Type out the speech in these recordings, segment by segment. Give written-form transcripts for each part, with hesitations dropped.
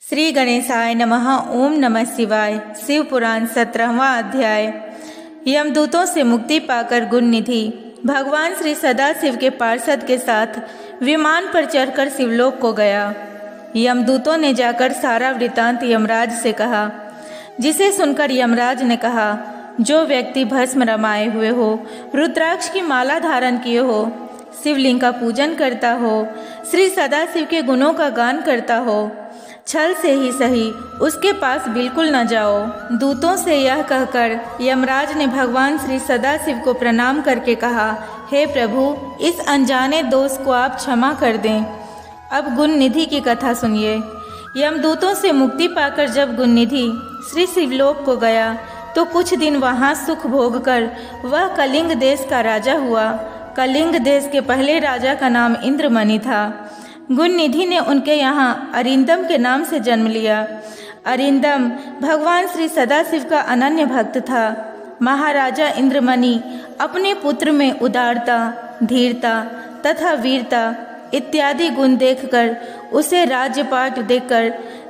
श्री गणेशाय नमः। ओम नमः शिवाय। शिव पुराण 17वां अध्याय। यमदूतों से मुक्ति पाकर गुण निधि भगवान श्री सदाशिव के पार्षद के साथ विमान पर चढ़कर शिवलोक को गया। यमदूतों ने जाकर सारा वृतांत यमराज से कहा, जिसे सुनकर यमराज ने कहा, जो व्यक्ति भस्म रमाए हुए हो, रुद्राक्ष की माला धारण किए हो, शिवलिंग का पूजन करता हो, श्री सदाशिव के गुणों का गान करता हो, छल से ही सही उसके पास बिल्कुल न जाओ। दूतों से यह कहकर यमराज ने भगवान श्री सदाशिव को प्रणाम करके कहा, हे प्रभु, इस अनजाने दोष को आप क्षमा कर दें। अब गुण निधि की कथा सुनिए। यमदूतों से मुक्ति पाकर जब गुण निधि श्री शिवलोक को गया तो कुछ दिन वहाँ सुख भोग कर वह कलिंग देश का राजा हुआ। कलिंग देश के पहले राजा का नाम इंद्रमणि था। गुण निधि ने उनके यहाँ अरिंदम के नाम से जन्म लिया। अरिंदम भगवान श्री सदाशिव का अनन्य भक्त था। महाराजा इंद्रमणि अपने पुत्र में उदारता, धीरता तथा वीरता इत्यादि गुण देखकर उसे राज्यपाट देकर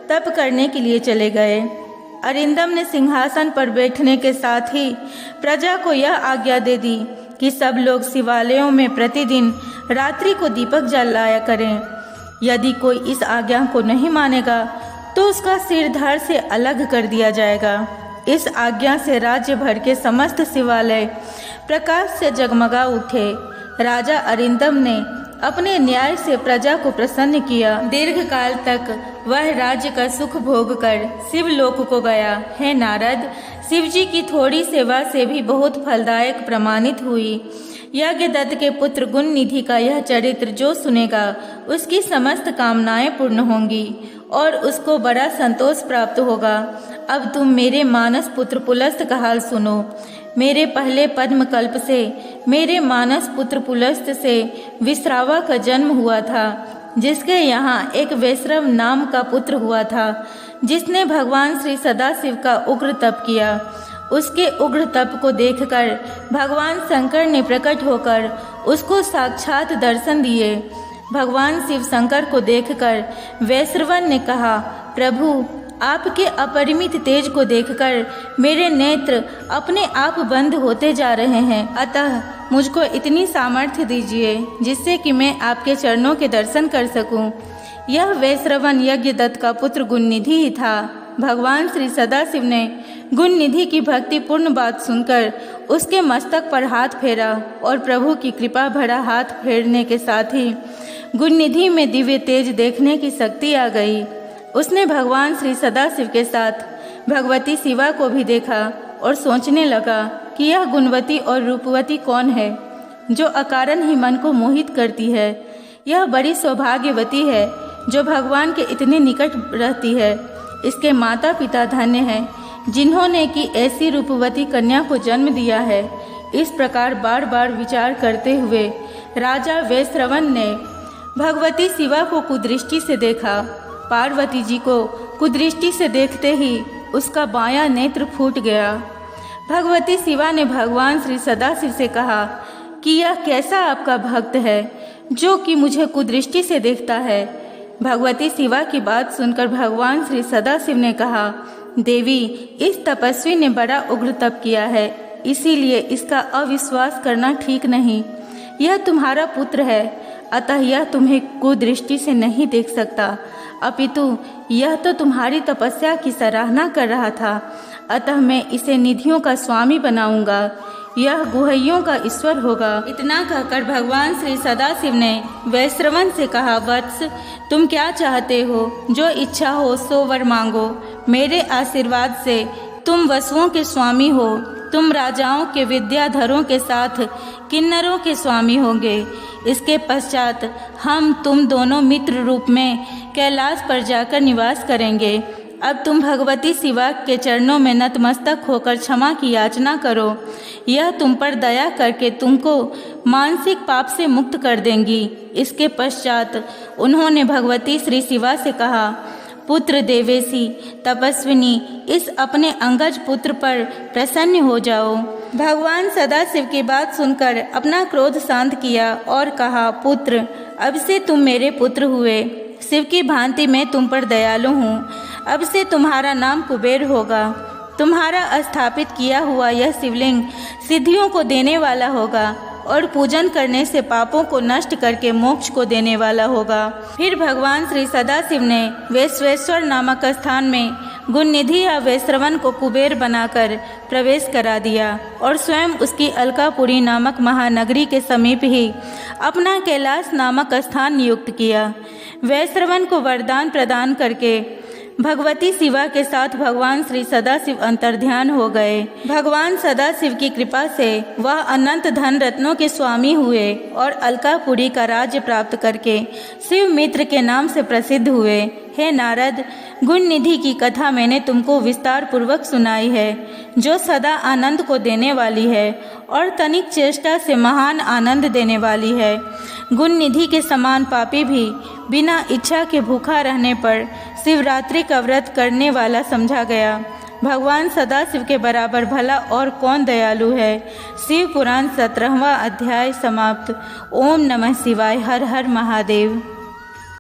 तप करने के लिए चले गए। अरिंदम ने सिंहासन पर बैठने के साथ ही प्रजा को यह आज्ञा दे दी कि सब लोग शिवालयों में प्रतिदिन रात्रि को दीपक जलाया करें। यदि कोई इस आज्ञा को नहीं मानेगा तो उसका सिर धड़ से अलग कर दिया जाएगा। इस आज्ञा से राज्य भर के समस्त शिवालय प्रकाश से जगमगा उठे। राजा अरिंदम ने अपने न्याय से प्रजा को प्रसन्न किया। दीर्घ काल तक वह राज्य का सुख भोग कर शिवलोक को गया। हे नारद, शिवजी की थोड़ी सेवा से भी बहुत फलदायक प्रमाणित हुई। यज्ञदत्त के पुत्र गुण निधि का यह चरित्र जो सुनेगा उसकी समस्त कामनाएं पूर्ण होंगी और उसको बड़ा संतोष प्राप्त होगा। अब तुम मेरे मानस पुत्र पुलस्त का हाल सुनो। मेरे पहले पद्मकल्प से मेरे मानस पुत्र पुलस्त से विश्रावा का जन्म हुआ था, जिसके यहाँ एक वैश्रव नाम का पुत्र हुआ था, जिसने भगवान श्री सदाशिव का उग्र तप किया। उसके उग्र तप को देखकर भगवान शंकर ने प्रकट होकर उसको साक्षात दर्शन दिए। भगवान शिव शंकर को देखकर वैश्रवन ने कहा, प्रभु, आपके अपरिमित तेज को देखकर मेरे नेत्र अपने आप बंद होते जा रहे हैं, अतः मुझको इतनी सामर्थ्य दीजिए जिससे कि मैं आपके चरणों के दर्शन कर सकूं। यह वैश्रवन यज्ञदत्त का पुत्र गुण निधि ही था। भगवान श्री सदाशिव ने गुण निधि की भक्तिपूर्ण बात सुनकर उसके मस्तक पर हाथ फेरा और प्रभु की कृपा भरा हाथ फेरने के साथ ही गुण निधि में दिव्य तेज देखने की शक्ति आ गई। उसने भगवान श्री सदाशिव के साथ भगवती शिवा को भी देखा और सोचने लगा कि यह गुणवती और रूपवती कौन है जो अकारण ही मन को मोहित करती है। यह बड़ी सौभाग्यवती है जो भगवान के इतने निकट रहती है। इसके माता पिता धन्य हैं जिन्होंने कि ऐसी रूपवती कन्या को जन्म दिया है। इस प्रकार बार बार विचार करते हुए राजा वैश्रवन ने भगवती शिवा को कुदृष्टि से देखा। पार्वती जी को कुदृष्टि से देखते ही उसका बायां नेत्र फूट गया। भगवती शिवा ने भगवान श्री सदाशिव से कहा कि यह कैसा आपका भक्त है जो कि मुझे कुदृष्टि से देखता है। भगवती शिवा की बात सुनकर भगवान श्री सदाशिव ने कहा, देवी, इस तपस्वी ने बड़ा उग्र तप किया है, इसीलिए इसका अविश्वास करना ठीक नहीं। यह तुम्हारा पुत्र है, अतः यह तुम्हें कुदृष्टि से नहीं देख सकता, अपितु यह तो तुम्हारी तपस्या की सराहना कर रहा था, अतः मैं इसे निधियों का स्वामी बनाऊंगा। यह गुहैयों का ईश्वर होगा। इतना कहकर भगवान श्री सदाशिव ने वैश्रवन से कहा, वत्स, तुम क्या चाहते हो? जो इच्छा हो सो वर मांगो। मेरे आशीर्वाद से तुम वसुओं के स्वामी हो। तुम राजाओं के विद्याधरों के साथ किन्नरों के स्वामी होंगे। इसके पश्चात हम तुम दोनों मित्र रूप में कैलाश पर जाकर निवास करेंगे। अब तुम भगवती शिवा के चरणों में नतमस्तक होकर क्षमा की याचना करो। यह तुम पर दया करके तुमको मानसिक पाप से मुक्त कर देंगी। इसके पश्चात उन्होंने भगवती श्री शिवा से कहा, पुत्र देवेशी तपस्विनी इस अपने अंगज पुत्र पर प्रसन्न हो जाओ। भगवान सदाशिव की बात सुनकर अपना क्रोध शांत किया और कहा, पुत्र, अब से तुम मेरे पुत्र हुए। शिव की भांति मैं तुम पर दयालु हूँ। अब से तुम्हारा नाम कुबेर होगा। तुम्हारा स्थापित किया हुआ यह शिवलिंग सिद्धियों को देने वाला होगा और पूजन करने से पापों को नष्ट करके मोक्ष को देने वाला होगा। फिर भगवान श्री सदाशिव ने वैश्वेश्वर नामक स्थान में गुणनिधि या वैश्रवण को कुबेर बनाकर प्रवेश करा दिया और स्वयं उसकी अलकापुरी नामक महानगरी के समीप ही अपना कैलाश नामक स्थान नियुक्त किया। वैश्रवण को वरदान प्रदान करके भगवती शिवा के साथ भगवान श्री सदाशिव अंतर्ध्यान हो गए। भगवान सदाशिव की कृपा से वह अनंत धन रत्नों के स्वामी हुए और अलकापुरी का राज्य प्राप्त करके शिव मित्र के नाम से प्रसिद्ध हुए। हे नारद, गुणनिधि की कथा मैंने तुमको विस्तार पूर्वक सुनाई है, जो सदा आनंद को देने वाली है और तनिक चेष्टा से महान आनंद देने वाली है। गुणनिधि के समान पापी भी बिना इच्छा के भूखा रहने पर शिवरात्रि का व्रत करने वाला समझा गया। भगवान सदाशिव के बराबर भला और कौन दयालु है। शिव पुराण 17वां अध्याय समाप्त। ओम नमः शिवाय। हर हर महादेव।